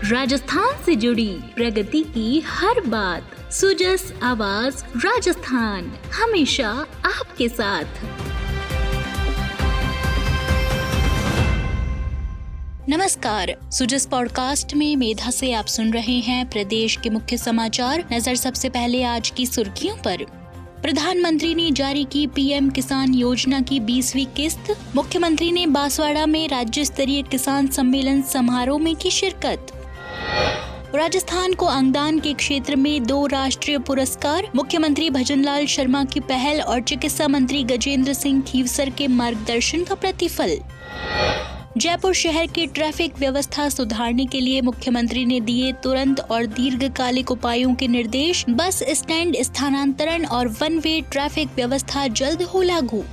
राजस्थान से जुड़ी प्रगति की हर बात। सुजस आवाज राजस्थान, हमेशा आपके साथ। नमस्कार, सुजस पॉडकास्ट में मेधा से आप सुन रहे हैं प्रदेश के मुख्य समाचार। नजर सबसे पहले आज की सुर्खियों पर। प्रधानमंत्री ने जारी की पीएम किसान योजना की 20वीं किस्त। मुख्यमंत्री ने बांसवाड़ा में राज्य स्तरीय किसान सम्मेलन समारोह में की शिरकत। राजस्थान को अंगदान के क्षेत्र में 2 राष्ट्रीय पुरस्कार। मुख्यमंत्री भजनलाल शर्मा की पहल और चिकित्सा मंत्री गजेंद्र सिंह खीवसर के मार्गदर्शन का प्रतिफल। जयपुर शहर की ट्रैफिक व्यवस्था सुधारने के लिए मुख्यमंत्री ने दिए तुरंत और दीर्घकालिक उपायों के निर्देश। बस स्टैंड स्थानांतरण और वन वे ट्रैफिक व्यवस्था जल्द हो लागू।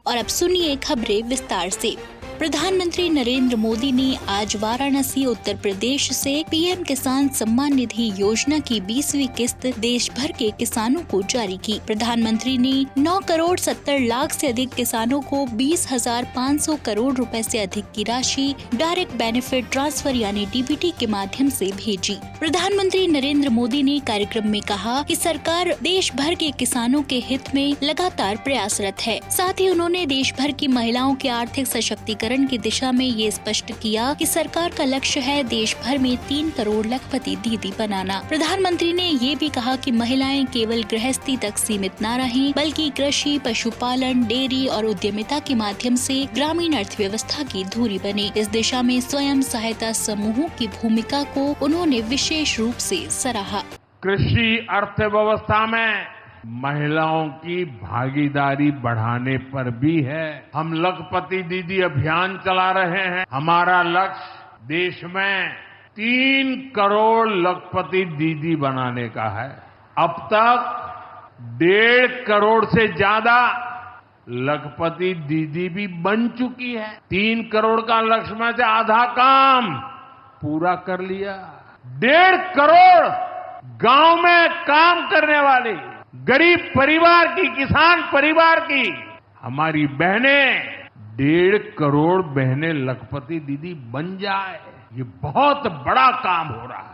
और अब सुनिए खबरें विस्तार से। प्रधानमंत्री नरेंद्र मोदी ने आज वाराणसी उत्तर प्रदेश से पीएम किसान सम्मान निधि योजना की 20वीं किस्त देश भर के किसानों को जारी की। प्रधानमंत्री ने 9 करोड़ 70 लाख से अधिक किसानों को 20,500 करोड़ रुपए से अधिक की राशि डायरेक्ट बेनिफिट ट्रांसफर यानी डीबीटी के माध्यम से भेजी। प्रधानमंत्री नरेंद्र मोदी ने कार्यक्रम में कहा कि सरकार देश भर के किसानों के हित में लगातार प्रयासरत है। साथ ही उन्होंने देश भर की महिलाओं के आर्थिक सशक्तिकरण की दिशा में ये स्पष्ट किया कि सरकार का लक्ष्य है देश भर में 3 करोड़ लखपति दीदी बनाना। प्रधानमंत्री ने ये भी कहा कि महिलाएं केवल गृहस्थी तक सीमित न रहें, बल्कि कृषि, पशुपालन, डेयरी और उद्यमिता के माध्यम से ग्रामीण अर्थव्यवस्था की धुरी बने। इस दिशा में स्वयं सहायता समूहों की भूमिका को उन्होंने विशेष रूप से सराहा। कृषि अर्थव्यवस्था में महिलाओं की भागीदारी बढ़ाने पर भी है। हम लखपति दीदी अभियान चला रहे हैं। हमारा लक्ष्य देश में 3 करोड़ लखपति दीदी बनाने का है। अब तक 1.5 करोड़ से ज्यादा लखपति दीदी भी बन चुकी है। 3 करोड़ का लक्ष्य में से आधा काम पूरा कर लिया। 1.5 करोड़ गांव में काम करने वाली गरीब परिवार की, किसान परिवार की हमारी बहनें, 1.5 करोड़ बहनें लखपति दीदी बन जाए, ये बहुत बड़ा काम हो रहा है।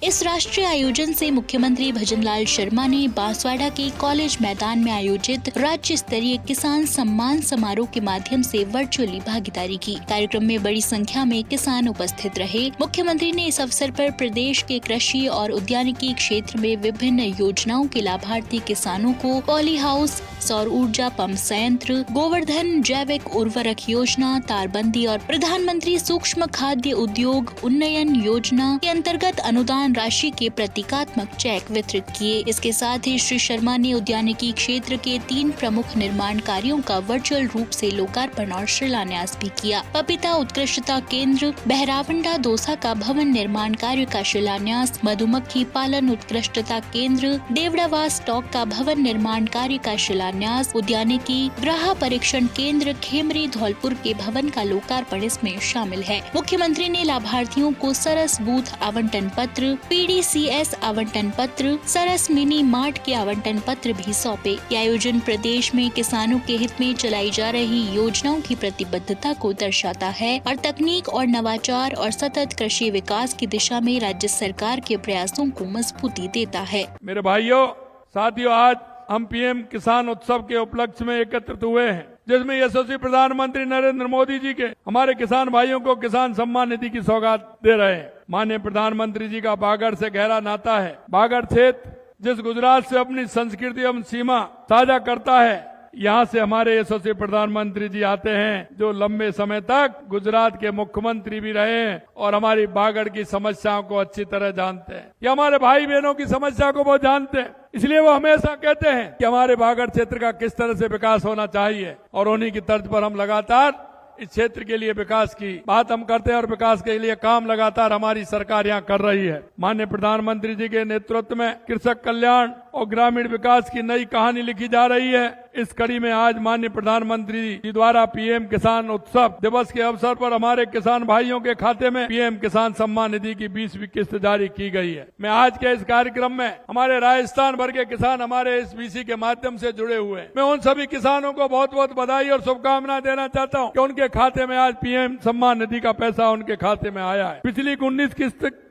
इस राष्ट्रीय आयोजन से मुख्यमंत्री भजनलाल शर्मा ने बांसवाड़ा के कॉलेज मैदान में आयोजित राज्य स्तरीय किसान सम्मान समारोह के माध्यम से वर्चुअली भागीदारी की। कार्यक्रम में बड़ी संख्या में किसान उपस्थित रहे। मुख्यमंत्री ने इस अवसर पर प्रदेश के कृषि और उद्यानिकी क्षेत्र में विभिन्न योजनाओं के लाभार्थी किसानों को पॉली हाउस, सौर ऊर्जा पंप संयंत्र, गोवर्धन जैविक उर्वरक योजना, तारबंदी और प्रधानमंत्री सूक्ष्म खाद्य उद्योग उन्नयन योजना के अंतर्गत अनुदान राशि के प्रतीकात्मक चेक वितरित किए। इसके साथ ही श्री शर्मा ने उद्यानिकी क्षेत्र के 3 प्रमुख निर्माण कार्यों का वर्चुअल रूप से लोकार्पण और शिलान्यास भी किया। पपीता उत्कृष्टता केंद्र बहरावंडा दौसा का भवन निर्माण कार्य का शिलान्यास, मधुमक्खी पालन उत्कृष्टता केंद्र देवड़ावास स्टॉक का भवन निर्माण कार्य का शिलान्यास, उद्यानिकी ग्राह परीक्षण केंद्र खेमरी धौलपुर के भवन का लोकार्पण इसमें शामिल है। मुख्यमंत्री ने लाभार्थियों को सरस बूथ आवंटन पत्र, पीडीसीएस आवंटन पत्र, सरस मिनी मार्ट के आवंटन पत्र भी सौंपे। ये आयोजन प्रदेश में किसानों के हित में चलाई जा रही योजनाओं की प्रतिबद्धता को दर्शाता है और तकनीक और नवाचार और सतत कृषि विकास की दिशा में राज्य सरकार के प्रयासों को मजबूती देता है। मेरे भाइयों, साथियों, आज हम पीएम किसान उत्सव के उपलक्ष्य में एकत्रित हुए हैं, जिसमें यशस्वी प्रधानमंत्री नरेंद्र मोदी जी के हमारे किसान भाइयों को किसान सम्मान निधि की सौगात दे रहे हैं। माननीय प्रधानमंत्री जी का बागड़ से गहरा नाता है। बागड़ क्षेत्र जिस गुजरात से अपनी संस्कृति एवं सीमा साझा करता है, यहाँ से हमारे यशस्वी प्रधानमंत्री जी आते हैं, जो लंबे समय तक गुजरात के मुख्यमंत्री भी रहे हैं और हमारी बागड़ की समस्याओं को अच्छी तरह जानते हैं। ये हमारे भाई बहनों की समस्या को वो जानते हैं, इसलिए वो हमेशा कहते हैं कि हमारे बागड़ क्षेत्र का किस तरह से विकास होना चाहिए और उन्हीं की तर्ज पर हम लगातार इस क्षेत्र के लिए विकास की बात हम करते हैं और विकास के लिए काम लगातार हमारी सरकार यहाँ कर रही है। माननीय प्रधानमंत्री जी के नेतृत्व में कृषक कल्याण और ग्रामीण विकास की नई कहानी लिखी जा रही है। इस कड़ी में आज माननीय प्रधानमंत्री जी द्वारा पीएम किसान उत्सव दिवस के अवसर पर हमारे किसान भाइयों के खाते में पीएम किसान सम्मान निधि की 20वीं किस्त जारी की गई है। मैं आज के इस कार्यक्रम में हमारे राजस्थान भर के किसान हमारे इस बीसी के माध्यम से जुड़े हुए हैं। मैं उन सभी किसानों को बहुत बहुत बधाई और शुभकामनाएं देना चाहता हूं कि उनके खाते में आज पीएम सम्मान निधि का पैसा उनके खाते में आया है। पिछली 19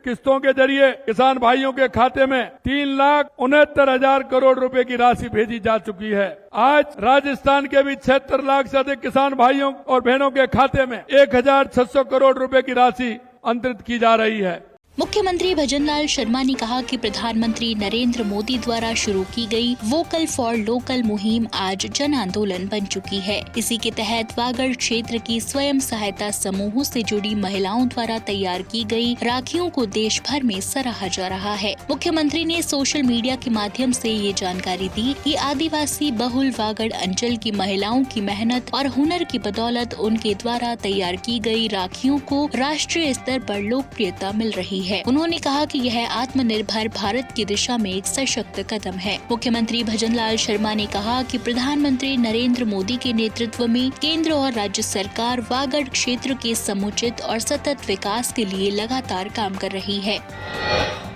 किस्तों के जरिए किसान भाइयों के खाते में 3,69,000 करोड़ रुपए की राशि भेजी जा चुकी है। आज राजस्थान के भी 76 लाख से अधिक किसान भाइयों और बहनों के खाते में 1,600 करोड़ रुपए की राशि अंतरित की जा रही है। मुख्यमंत्री भजनलाल शर्मा ने कहा कि प्रधानमंत्री नरेंद्र मोदी द्वारा शुरू की गई वोकल फॉर लोकल मुहिम आज जन आंदोलन बन चुकी है। इसी के तहत वागड़ क्षेत्र की स्वयं सहायता समूहों से जुड़ी महिलाओं द्वारा तैयार की गई राखियों को देश भर में सराहा जा रहा है। मुख्यमंत्री ने सोशल मीडिया के माध्यम से ये जानकारी दी कि आदिवासी बहुल वागड़ अंचल की महिलाओं की मेहनत और हुनर की बदौलत उनके द्वारा तैयार की गई राखियों को राष्ट्रीय स्तर पर लोकप्रियता मिल रही है। उन्होंने कहा कि यह आत्मनिर्भर भारत की दिशा में एक सशक्त कदम है। मुख्यमंत्री भजनलाल शर्मा ने कहा कि प्रधानमंत्री नरेंद्र मोदी के नेतृत्व में केंद्र और राज्य सरकार वागड़ क्षेत्र के समुचित और सतत विकास के लिए लगातार काम कर रही है।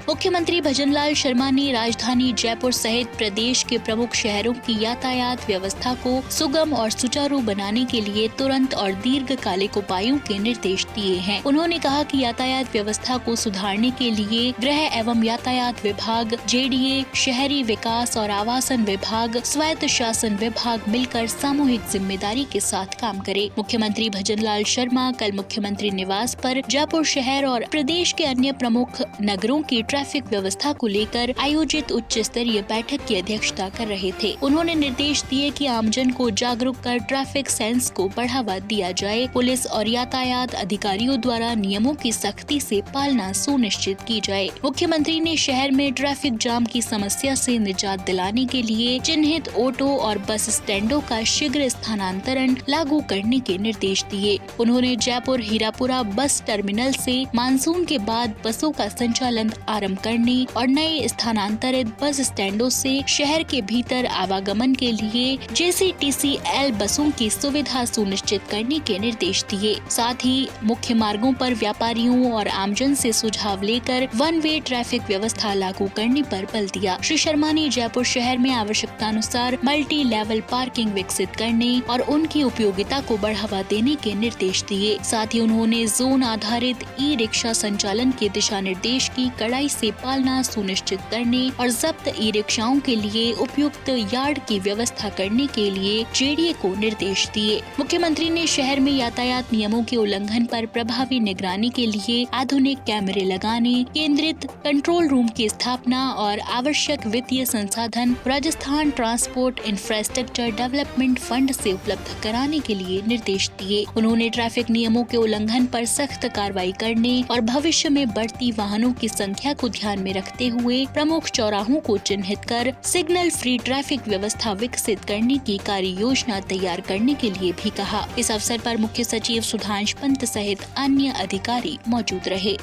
मुख्यमंत्री भजनलाल शर्मा ने राजधानी जयपुर सहित प्रदेश के प्रमुख शहरों की यातायात व्यवस्था को सुगम और सुचारू बनाने के लिए तुरंत और दीर्घकालिक उपायों के निर्देश दिए हैं। उन्होंने कहा कि यातायात व्यवस्था को सुधारने के लिए गृह एवं यातायात विभाग, जेडीए, शहरी विकास और आवासन विभाग, स्वायत्त शासन विभाग मिलकर सामूहिक जिम्मेदारी के साथ काम करे। मुख्यमंत्री भजनलाल शर्मा कल मुख्यमंत्री निवास पर जयपुर शहर और प्रदेश के अन्य प्रमुख नगरों की ट्रैफिक व्यवस्था को लेकर आयोजित उच्च स्तरीय बैठक की अध्यक्षता कर रहे थे। उन्होंने निर्देश दिए कि आमजन को जागरूक कर ट्रैफिक सेंस को बढ़ावा दिया जाए। पुलिस और यातायात अधिकारियों द्वारा नियमों की सख्ती से पालना सुनिश्चित की जाए। मुख्यमंत्री ने शहर में ट्रैफिक जाम की समस्या से निजात दिलाने के लिए चिन्हित ऑटो और बस स्टैंडों का शीघ्र स्थानांतरण लागू करने के निर्देश दिए। उन्होंने जयपुर हीरापुरा बस टर्मिनल से मानसून के बाद बसों का संचालन आरंभ करने और नए स्थानांतरित बस स्टैंडों से शहर के भीतर आवागमन के लिए JCTCL बसों की सुविधा सुनिश्चित करने के निर्देश दिए। साथ ही मुख्य मार्गों पर व्यापारियों और आमजन से सुझाव लेकर वन वे ट्रैफिक व्यवस्था लागू करने पर बल दिया। श्री शर्मा ने जयपुर शहर में आवश्यकतानुसार मल्टी लेवल पार्किंग विकसित करने और उनकी उपयोगिता को बढ़ावा देने के निर्देश दिए। साथ ही उन्होंने जोन आधारित ई-रिक्शा संचालन के दिशा निर्देश की कड़ाई से पालना सुनिश्चित करने और जब्त ई-रिक्शाओं के लिए उपयुक्त यार्ड की व्यवस्था करने के लिए जेडीए को निर्देश दिए। मुख्यमंत्री ने शहर में यातायात नियमों के उल्लंघन पर प्रभावी निगरानी के लिए आधुनिक कैमरे लगाने, केंद्रित कंट्रोल रूम की स्थापना और आवश्यक वित्तीय संसाधन Rajasthan transport infrastructure development fund से उपलब्ध कराने के लिए निर्देश दिए। उन्होंने ट्रैफिक नियमों के उल्लंघन पर सख्त कार्रवाई करने और भविष्य में बढ़ती वाहनों की संख्या को ध्यान में रखते हुए प्रमुख चौराहों को चिन्हित कर सिग्नल फ्री ट्रैफिक व्यवस्था विकसित करने की कार्य योजना तैयार करने के लिए भी कहा। इस अवसर पर मुख्य सचिव सुधांश पंत सहित अन्य अधिकारी मौजूद रहे।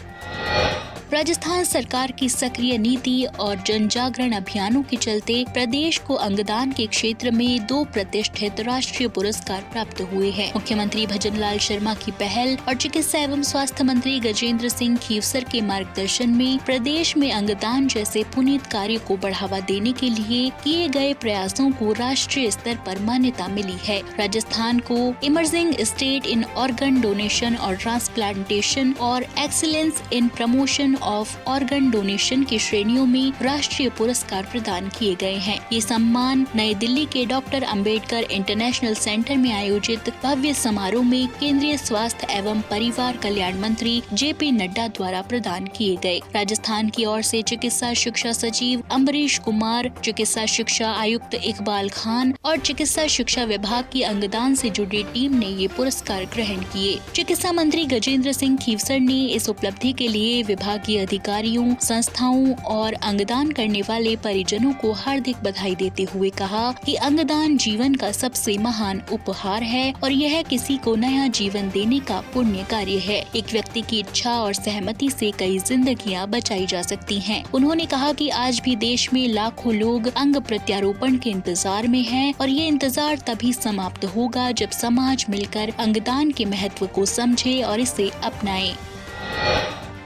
राजस्थान सरकार की सक्रिय नीति और जन जागरण अभियानों के चलते प्रदेश को अंगदान के क्षेत्र में 2 प्रतिष्ठित राष्ट्रीय पुरस्कार प्राप्त हुए हैं। मुख्यमंत्री भजनलाल शर्मा की पहल और चिकित्सा एवं स्वास्थ्य मंत्री गजेंद्र सिंह खीवसर के मार्गदर्शन में प्रदेश में अंगदान जैसे पुनीत कार्य को बढ़ावा देने के लिए किए गए प्रयासों को राष्ट्रीय स्तर पर मान्यता मिली है। राजस्थान को emerging state in organ donation और ट्रांसप्लांटेशन और excellence in promotion of organ donation की श्रेणियों में राष्ट्रीय पुरस्कार प्रदान किए गए हैं। ये सम्मान नई दिल्ली के डॉक्टर अंबेडकर इंटरनेशनल सेंटर में आयोजित भव्य समारोह में केंद्रीय स्वास्थ्य एवं परिवार कल्याण मंत्री JP नड्डा द्वारा प्रदान किए गए। राजस्थान की ओर से चिकित्सा शिक्षा सचिव अम्बरीश कुमार, चिकित्सा शिक्षा आयुक्त इकबाल खान और चिकित्सा शिक्षा विभाग की अंगदान से जुड़ी टीम ने ये पुरस्कार ग्रहण किए। चिकित्सा मंत्री गजेंद्र सिंह खीवसर ने इस उपलब्धि के लिए विभागीय के अधिकारियों, संस्थाओं और अंगदान करने वाले परिजनों को हार्दिक बधाई देते हुए कहा कि अंगदान जीवन का सबसे महान उपहार है और यह किसी को नया जीवन देने का पुण्य कार्य है। एक व्यक्ति की इच्छा और सहमति से कई जिंदगियां बचाई जा सकती हैं। उन्होंने कहा कि आज भी देश में लाखों लोग अंग प्रत्यारोपण के इंतजार में हैं और ये इंतजार तभी समाप्त होगा जब समाज मिलकर अंगदान के महत्व को समझे और इसे अपनाए।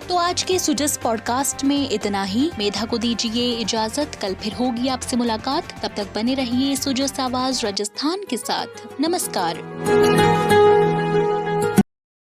तो आज के सुजस पॉडकास्ट में इतना ही। मेधा को दीजिए इजाजत, कल फिर होगी आपसे मुलाकात। तब तक बने रहिए सुजस आवाज राजस्थान के साथ। नमस्कार।